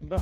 ده.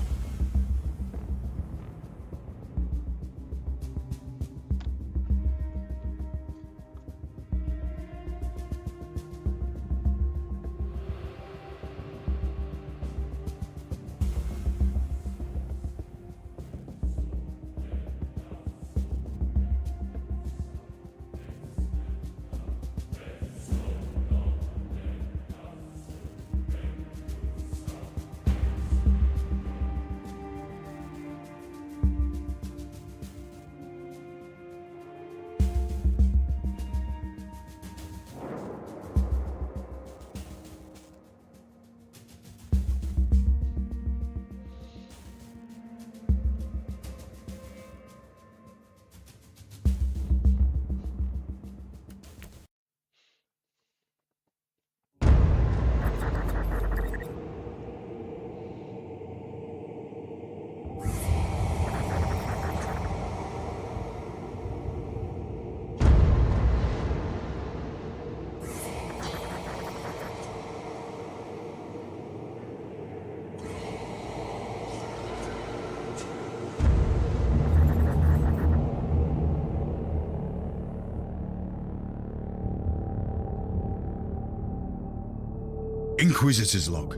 Inquisitor's log.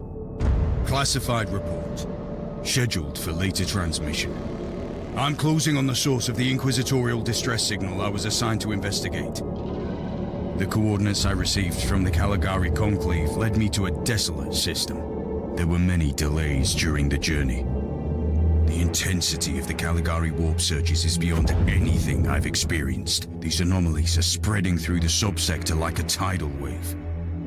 Classified report. Scheduled for later transmission. I'm closing on the source of the inquisitorial distress signal I was assigned to investigate. The coordinates I received from the Caligari Conclave led me to a desolate system. There were many delays during the journey. The intensity of the Caligari warp surges is beyond anything I've experienced. These anomalies are spreading through the subsector like a tidal wave.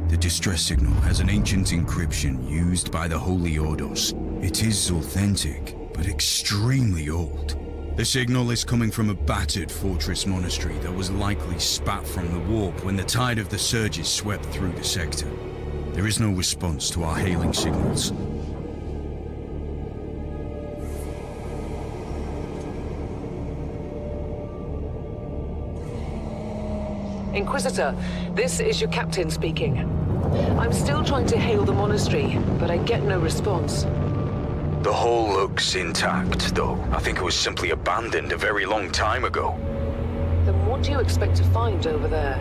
The distress signal has an ancient encryption used by the Holy Ordos. It is authentic, but extremely old. The signal is coming from a battered fortress monastery that was likely spat from the warp when the tide of the surges swept through the sector. There is no response to our hailing signals. Inquisitor, this is your captain speaking. I'm still trying to hail the monastery, but I get no response. The hull looks intact, though. I think it was simply abandoned a very long time ago. Then what do you expect to find over there?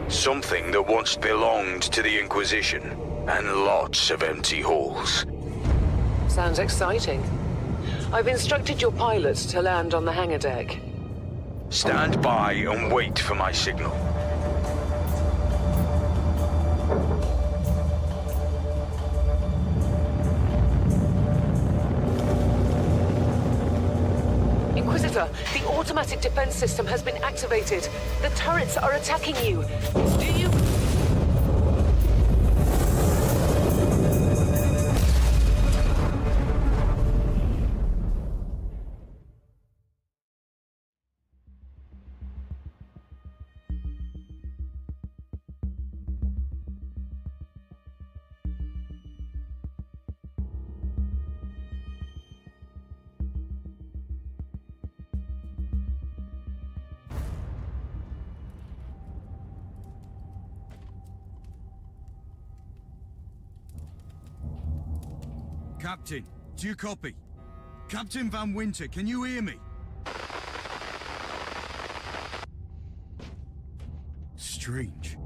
Something that once belonged to the Inquisition, and lots of empty halls. Sounds exciting. I've instructed your pilots to land on the hangar deck. Stand by and wait for my signal. Inquisitor, the automatic defense system has been activated. The turrets are attacking you. Do you... Captain, do you copy? Captain Van Winter, can you hear me? Strange.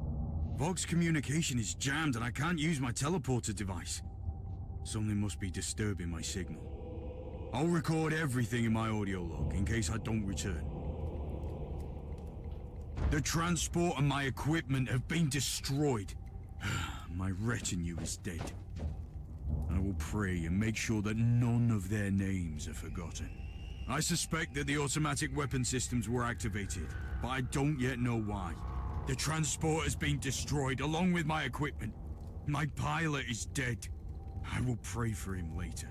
Vox communication is jammed and I can't use my teleporter device. Something must be disturbing my signal. I'll record everything in my audio log in case I don't return. The transport and my equipment have been destroyed. My retinue is dead. I will pray and make sure that none of their names are forgotten. I suspect that the automatic weapon systems were activated, but I don't yet know why. The transport has been destroyed along with my equipment. My pilot is dead. I will pray for him later.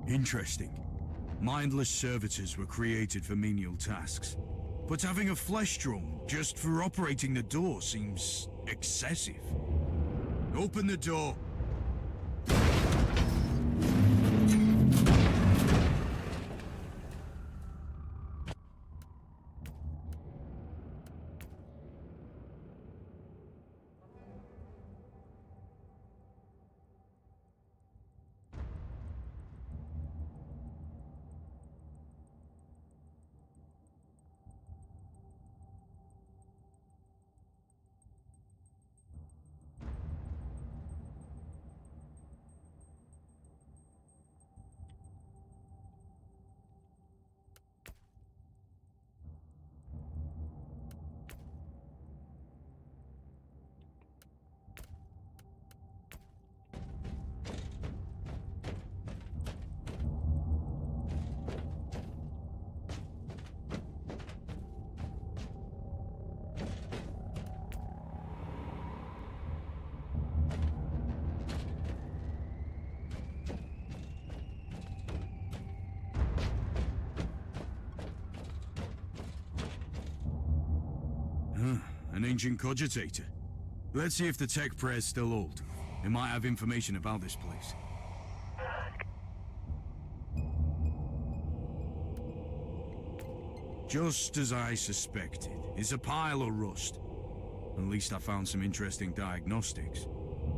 Interesting. Mindless servitors were created for menial tasks. But having a flesh drum just for operating the door seems excessive. Open the door. An ancient cogitator. Let's see if the tech prayers still hold. It might have information about this place. Just as I suspected. It's a pile of rust. At least I found some interesting diagnostics.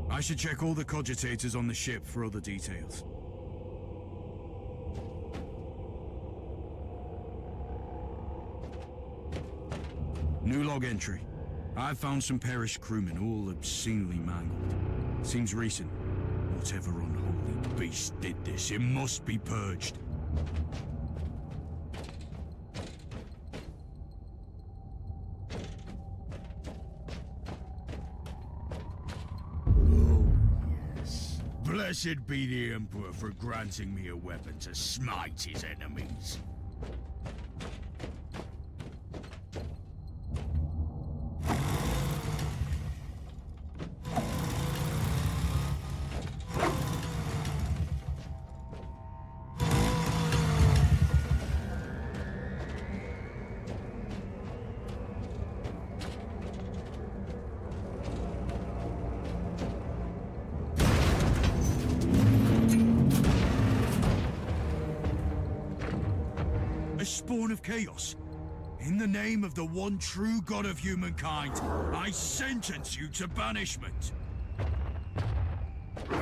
I should check all the cogitators on the ship for other details. New log entry. I've found some perished crewmen, all obscenely mangled. Seems recent. Whatever unholy beast did this, it must be purged. Oh, yes. Blessed be the Emperor for granting me a weapon to smite his enemies. A spawn of chaos. In the name of the one true god of humankind, I sentence you to banishment. An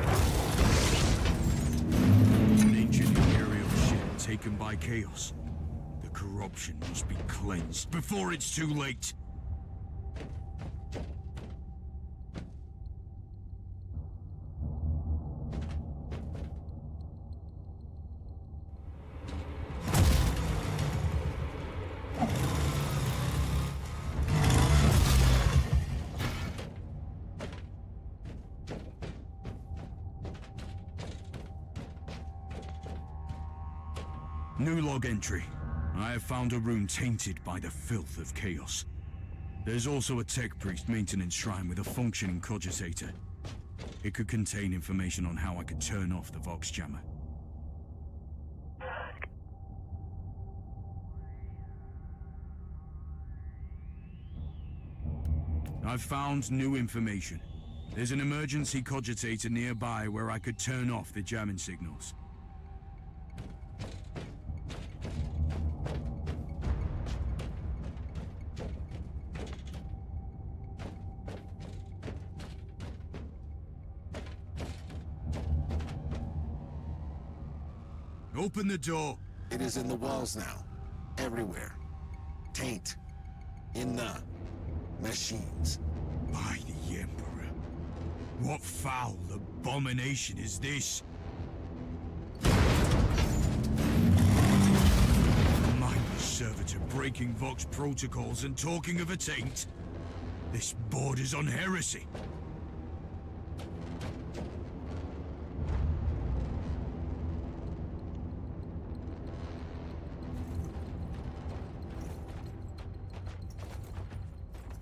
ancient imperial ship taken by chaos. The corruption must be cleansed before it's too late. New log entry. I have found a room tainted by the filth of chaos. There's also a tech priest maintenance shrine with a functioning cogitator. It could contain information on how I could turn off the Vox jammer. I've found new information. There's an emergency cogitator nearby where I could turn off the jamming signals. Open the door. It is in the walls now. Everywhere. Taint. In the machines. By the Emperor. What foul abomination is this? A mindless servitor breaking Vox protocols and talking of a taint. This borders on heresy.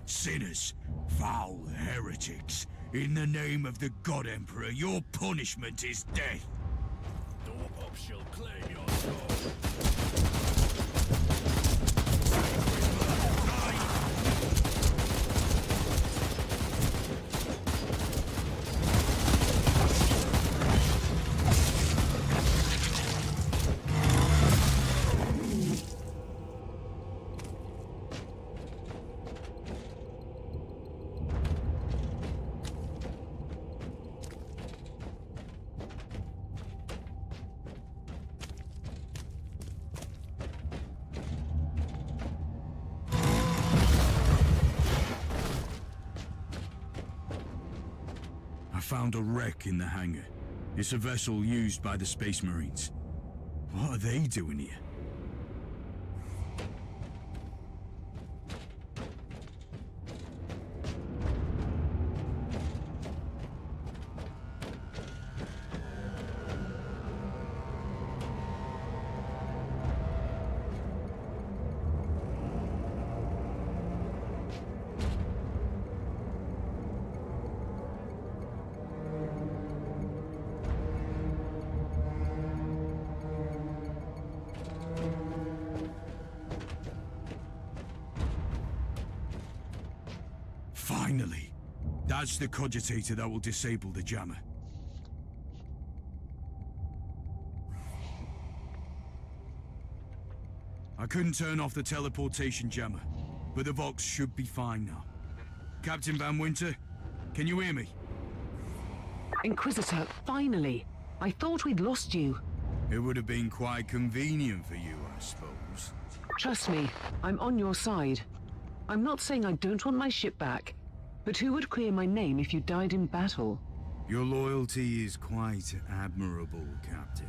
Sinners, foul heretics, in the name of the God Emperor, your punishment is death. Door shall claim your soul. I found a wreck in the hangar. It's a vessel used by the Space Marines. What are they doing here? Finally! That's the cogitator that will disable the jammer. I couldn't turn off the teleportation jammer, but the Vox should be fine now. Captain Van Winter, can you hear me? Inquisitor, finally. I thought we'd lost you. It would have been quite convenient for you, I suppose. Trust me, I'm on your side. I'm not saying I don't want my ship back, but who would clear my name if you died in battle? Your loyalty is quite admirable, Captain.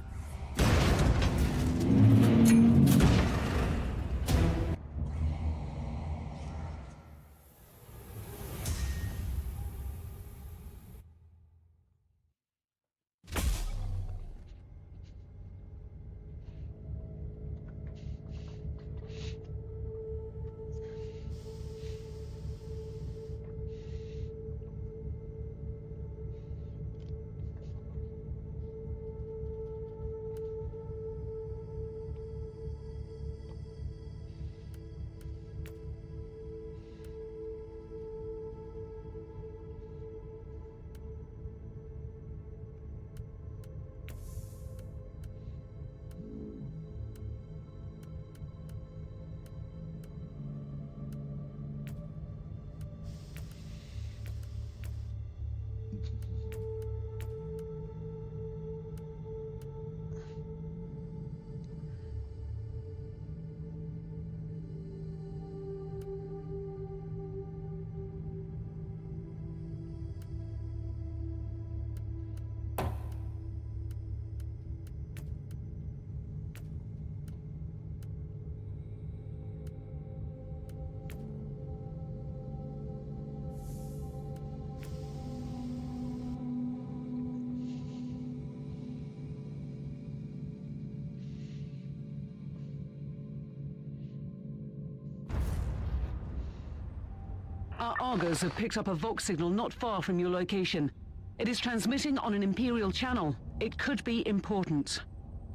Our Argos have picked up a Vox signal not far from your location. It is transmitting on an Imperial channel. It could be important.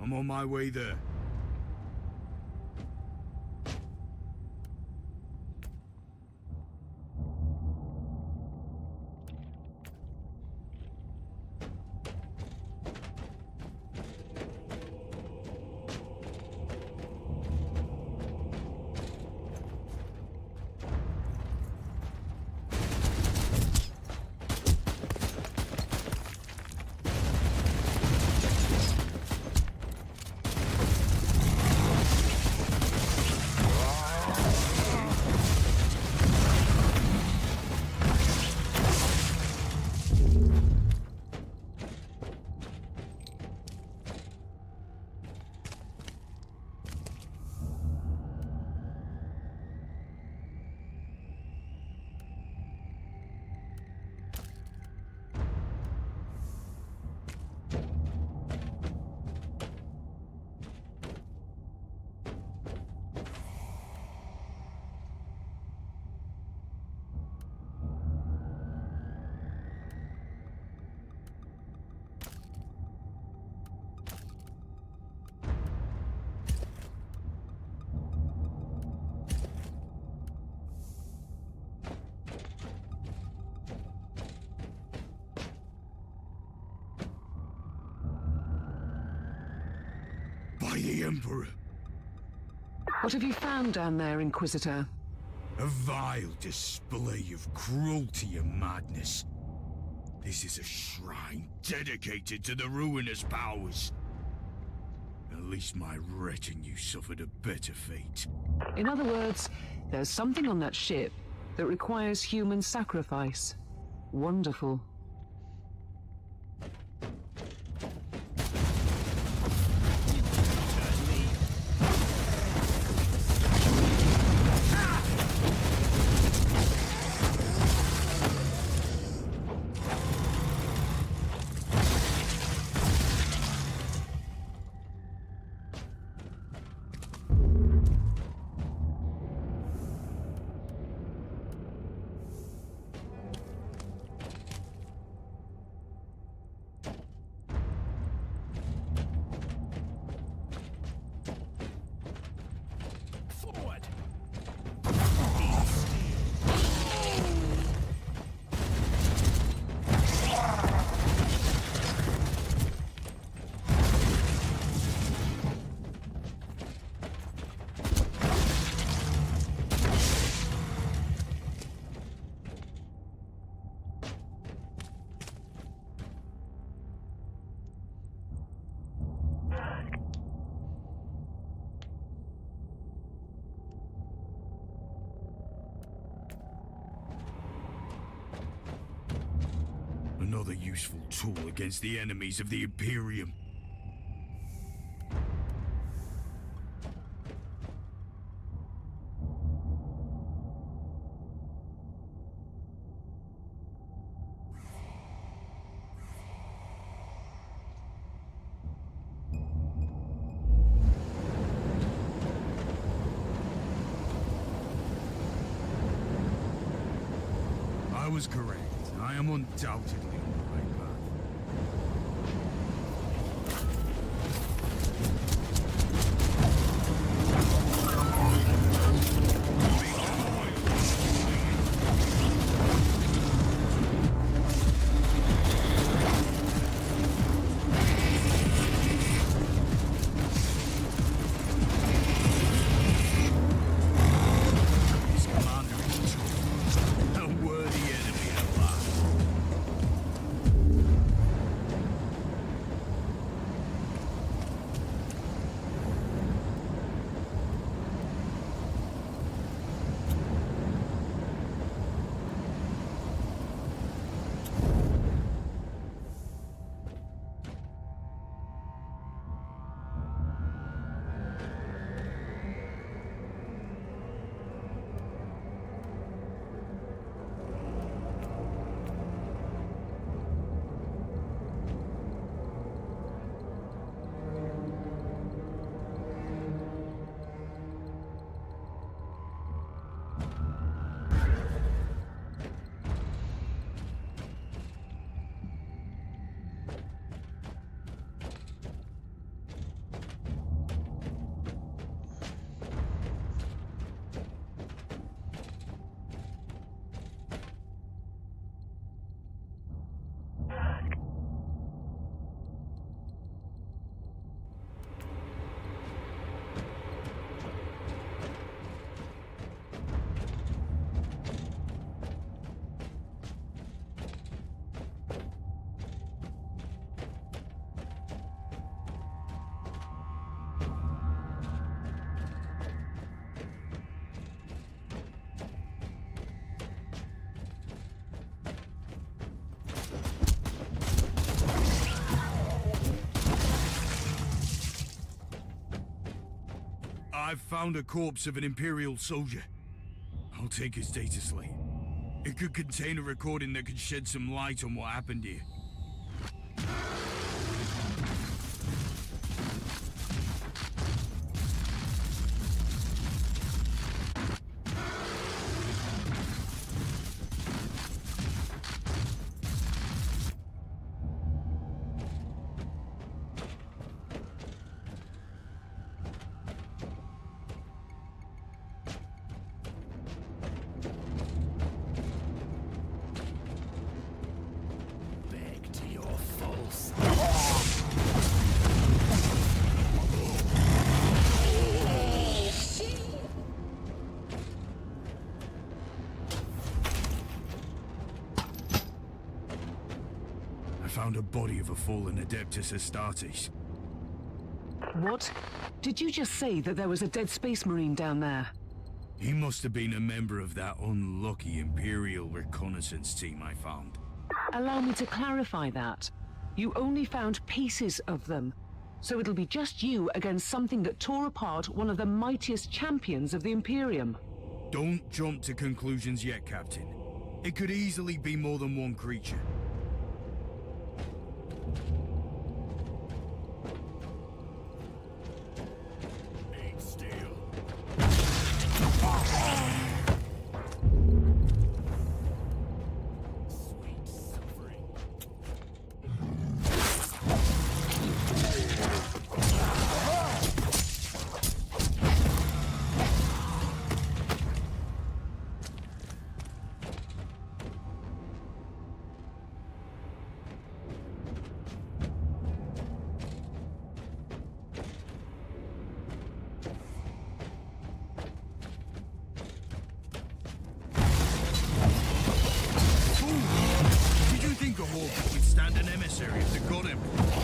I'm on my way there. by the Emperor. What have you found down there, Inquisitor? A vile display of cruelty and madness. This is a shrine dedicated to the ruinous powers. At least my retinue suffered a better fate. In other words, there's something on that ship that requires human sacrifice. Wonderful. Another useful tool against the enemies of the Imperium. I was correct. I am undoubtedly on the right path. This commander is tough. A worthy enemy at last. I've found a corpse of an Imperial soldier. I'll take his data slate. It could contain a recording that could shed some light on what happened here. found a body of a fallen Adeptus Astartes. What? Did you just say that there was a dead Space Marine down there? He must have been a member of that unlucky Imperial reconnaissance team I found. Allow me to clarify that. You only found pieces of them, so it'll be just you against something that tore apart one of the mightiest champions of the Imperium. Don't jump to conclusions yet, Captain. It could easily be more than one creature. Withstand an emissary of the God Emperor.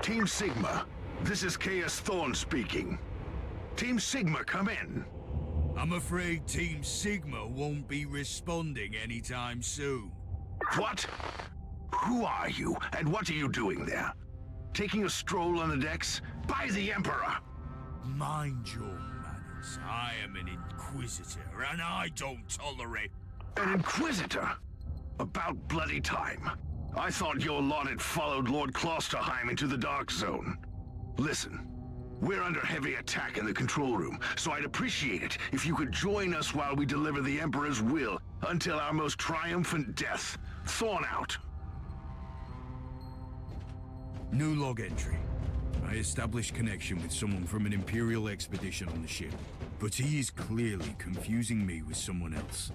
Team Sigma, this is Chaos Thorn speaking. Team Sigma, come in. I'm afraid Team Sigma won't be responding anytime soon. What? Who are you, and what are you doing there? Taking a stroll on the decks? By the Emperor! Mind your manners. I am an Inquisitor, and I don't tolerate... An Inquisitor? About bloody time. I thought your lot had followed Lord Klosterheim into the Dark Zone. Listen, we're under heavy attack in the control room, so I'd appreciate it if you could join us while we deliver the Emperor's will until our most triumphant death. Thorn out. New log entry. I established connection with someone from an Imperial expedition on the ship, but he is clearly confusing me with someone else.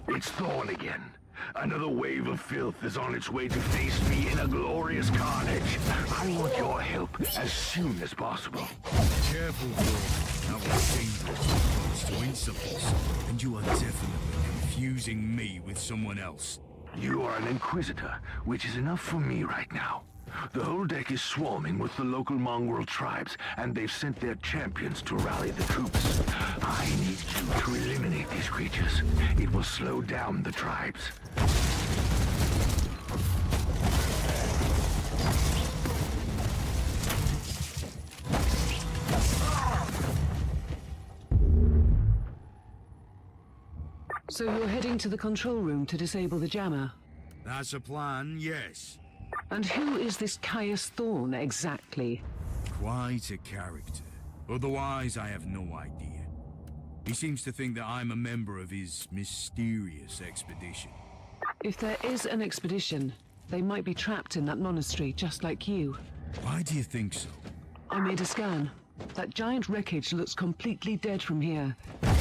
It's Thorn again. Another wave of filth is on its way to face me in a glorious carnage. I want your help as soon as possible. Careful, Thorn. That was dangerous to insolence, and you are definitely confusing me with someone else. You are an Inquisitor, which is enough for me right now. The whole deck is swarming with the local mongrel tribes, and they've sent their champions to rally the troops. I need you to eliminate these creatures. It will slow down the tribes. So you're heading to the control room to disable the jammer? That's a plan, yes. And who is this Caius Thorn exactly? Quite a character. Otherwise, I have no idea. He seems to think that I'm a member of his mysterious expedition. If there is an expedition, they might be trapped in that monastery just like you. Why do you think so? I made a scan. That giant wreckage looks completely dead from here.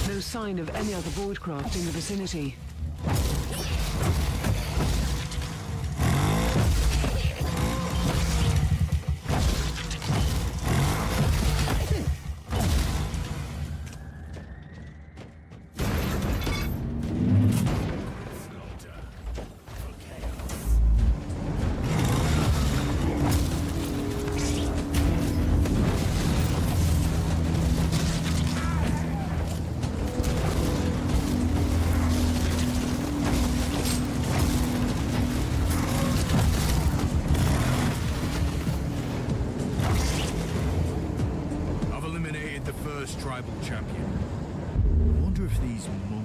No sign of any other voidcraft in the vicinity. Tribal champion. I wonder if these monks